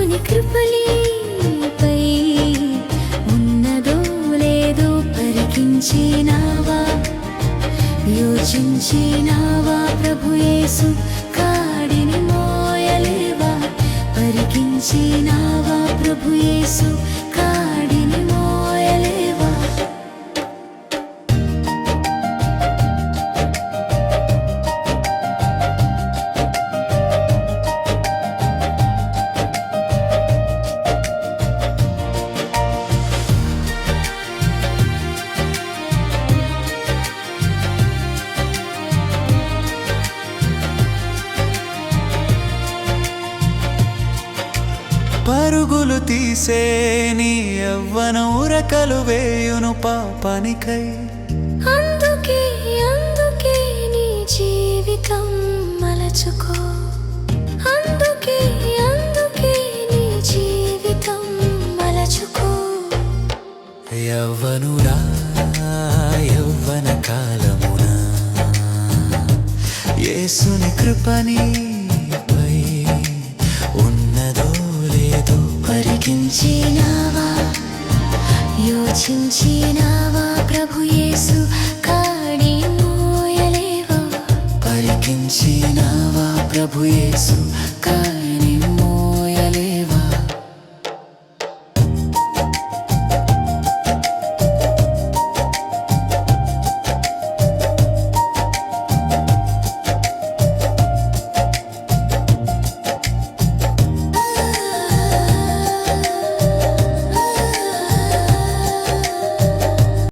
యేసుని కృపలీపై ఉన్నదో లేదో పరికించినావా, యోచించినావా? ప్రభు యేసు కాడిని మోయలేవా? పరికించినావా? ప్రభు యేసు కాడిని మోయలేవా? పరుగులు తీసే నీ యవ్వనం ఉరకలు వేయును పాపానికై. అందుకే అందుకే నీ జీవితం మలచుకో, అందుకే అందుకే నీ జీవితం మలచుకో. యవ్వనుడా యవ్వన కాలమున యేసుని కృపణిపై ఉన్నదో లేదో పరికించినావా, యోచించినావా? ప్రభు యేసు కాడిని మోయలేవా? పరికించినావా? ప్రభు యేసు